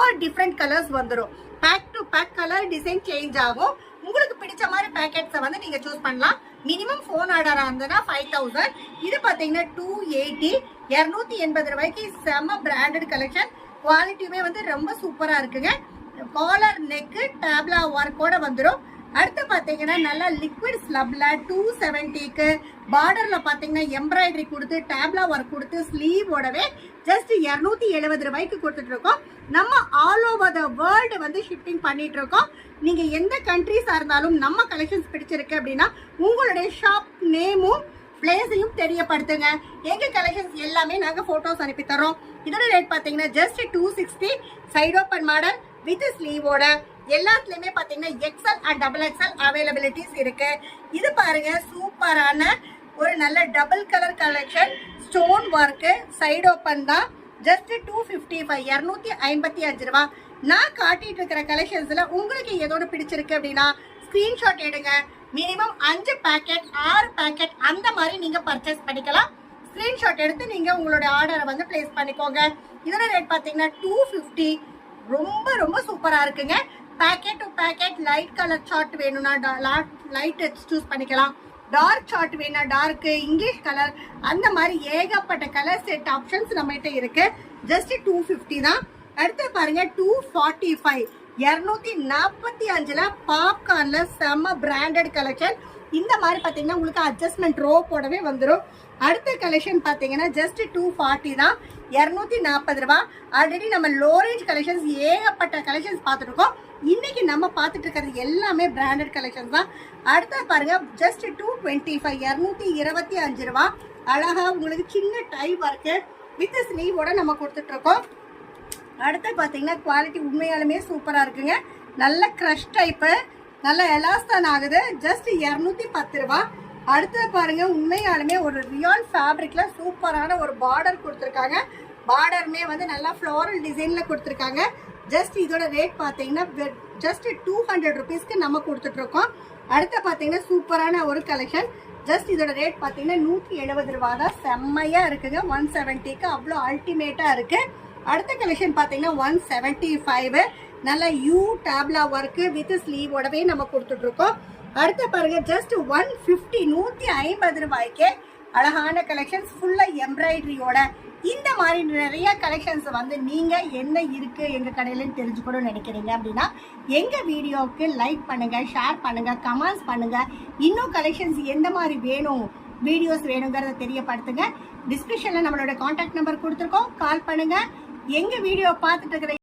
4 different colours வந்துடும். Back to back colour design change ஆகும். உங்களுக்கு பிடிச்ச மாதிரி பேக்கெட்ஸை வந்து நீங்க சூஸ் பண்ணலாம். மினிமம் ஃபோன் ஆர்டரா இருந்ததுன்னா 5000. இது பாத்தீங்கன்னா 280 280 ரூபாய்க்கு செம்ம பிராண்டட் கலெக்ஷன். குவாலிட்டியுமே வந்து ரொம்ப சூப்பரா இருக்குங்க. காலர் நெக்கு டேப்லா ஒர்க்கோட வந்துடும். அடுத்து பாத்தீங்கன்னா நல்லா லிக்விட் ஸ்லப்ல 270க்கு பார்டர்ல பாத்தீங்கன்னா எம்ப்ராய்டரி கொடுத்து டேப்லா ஒர்க் கொடுத்து ஸ்லீவோடவே ஜஸ்ட் 270 ரூபாய்க்கு கொடுத்துட்டு இருக்கோம். நம்ம ஆல் ஓவர் த வேர்ல்டு வந்து ஷிப்பிங் பண்ணிட்டு இருக்கோம். நீங்க எந்த கண்ட்ரீஸா இருந்தாலும் நம்ம கலெக்ஷன்ஸ் பிடிச்சிருக்கு அப்படின்னா உங்களுடைய ஷாப் நேமும் பிளேஸையும் தெரியப்படுத்துங்க. எங்க கலெக்ஷன்ஸ் எல்லாமே நாங்க போட்டோஸ் அனுப்பி தரோம். இதோட ரேட் பாத்தீங்கன்னா just 260. Side open model with ஸ்லீவோட எல்லாத்துலயுமே பாத்தீங்கன்னா XL அண்ட் XXL அவைலபிலிட்டிஸ் இருக்கு. இது பாருங்க சூப்பரான ஒரு நல்ல double colour collection. Stone work side open தான். ஜஸ்ட் 255 255 ரூபா. நான் காட்டிட்டு இருக்கிற கலெக்ஷன்ஸ்ல உங்களுக்கு ஏதோட பிடிச்சிருக்கு அப்படின்னா ஸ்கிரீன்ஷாட் எடுங்க. மினிமம் 5 பேக்கெட் 6 பேக்கெட் அந்த மாதிரி நீங்க பர்ச்சேஸ் பண்ணிக்கலாம். ஸ்கிரீன்ஷாட் எடுத்து நீங்க உங்களோட ஆர்டரை வந்து பிளேஸ் பண்ணிக்கோங்க. இதோட ரேட் பாத்தீங்கன்னா 250. ரொம்ப ரொம்ப சூப்பரா இருக்குங்க. Packet to packet light colour chart வேணும்னா லைட் சூஸ் பண்ணிக்கலாம். டார்க் சார்ட் வேணும்னா டார்க், இங்கிலீஷ் கலர், அந்த மாதிரி ஏகப்பட்ட கலர் செட் ஆப்ஷன்ஸ் நம்ம கிட்ட இருக்கு. ஜஸ்ட் 250 தான். அடுத்து பாருங்க 245 245ல பாப்கார்ன்ல செம்ம பிராண்டட் கலெக்ஷன். இந்த மாதிரி பாத்தீங்கன்னா உங்களுக்கு அட்ஜஸ்ட்மெண்ட் ரோ போடவே வந்துடும். அடுத்த கலெக்ஷன் பாத்தீங்கன்னா ஜஸ்ட் 240 தான். 240 ரூபாய். ஆல்ரெடி நம்ம லோ ரேஞ்ச் கலெக்ஷன்ஸ் ஏகப்பட்ட கலெக்ஷன்ஸ் பார்த்துட்டு இருக்கோம். இன்னைக்கு நம்ம பார்த்துட்டு இருக்கிறது எல்லாமே பிராண்டட் கலெக்ஷன்ஸ் தான். அடுத்த பாருங்க ஜஸ்ட் 225 225 ரூபாய். அழகா உங்களுக்கு சின்ன டை ஒர்க்கு வித் ஸ்லீவோட நம்ம கொடுத்துட்டு இருக்கோம். அடுத்து பாத்தீங்கன்னா குவாலிட்டி உண்மையாலுமே சூப்பரா இருக்குங்க. நல்ல கிரஷ் டைப்பு, நல்ல எலாஸ்தான் ஆகுது. ஜஸ்ட் 210 ரூபாய். அடுத்து பாருங்க உண்மையாலுமே ஒரு ரியான் ஃபேப்ரிக்ல சூப்பரான ஒரு பார்டர் கொடுத்துருக்காங்க. பார்டருமே வந்து நல்லா ஃப்ளோரல் டிசைன்ல கொடுத்துருக்காங்க. ஜஸ்ட் இதோட ரேட் பாத்தீங்கன்னா ஜஸ்ட் 200 ருபீஸ்க்கு நம்ம கொடுத்துட்டு இருக்கோம். அடுத்து பாத்தீங்கன்னா சூப்பரான ஒரு கலெக்ஷன். ஜஸ்ட் இதோட ரேட் பாத்தீங்கன்னா 170 ரூபாய் தான். செம்மையா இருக்குங்க. 170க்கு அவ்வளோ அல்டிமேட்டா இருக்கு. அடுத்த கலெக்ஷன் பாத்தீங்கன்னா 175 நல்ல யூ டேப்லா ஒர்க் வித் ஸ்லீவோடவே நம்ம கொடுத்துட்டு இருக்கோம். அடுத்து பாருங்க ஜஸ்ட் 150 150 ரூபாய்க்கு அழகான கலெக்ஷன்ஸ் ஃபுல்லா எம்ப்ராய்டரியோட. இந்த மாதிரி நிறைய கலெக்ஷன்ஸ் வந்து நீங்க என்ன இருக்கு எங்க கடையிலன்னு தெரிஞ்சுக்கணும்னு நினைக்கிறீங்க அப்படின்னா எங்க வீடியோவுக்கு லைக் பண்ணுங்க, ஷேர் பண்ணுங்க, கமெண்ட்ஸ் பண்ணுங்க. இன்னும் கலெக்ஷன்ஸ் எந்த மாதிரி வேணும், வீடியோஸ் வேணுங்கிறத தெரியப்படுத்துங்க. டிஸ்கிரிப்ஷன்ல நம்மளோட கான்டாக்ட் நம்பர் கொடுத்துருக்கோம். கால் பண்ணுங்க. எங்க வீடியோ பார்த்துட்டு இருக்கிற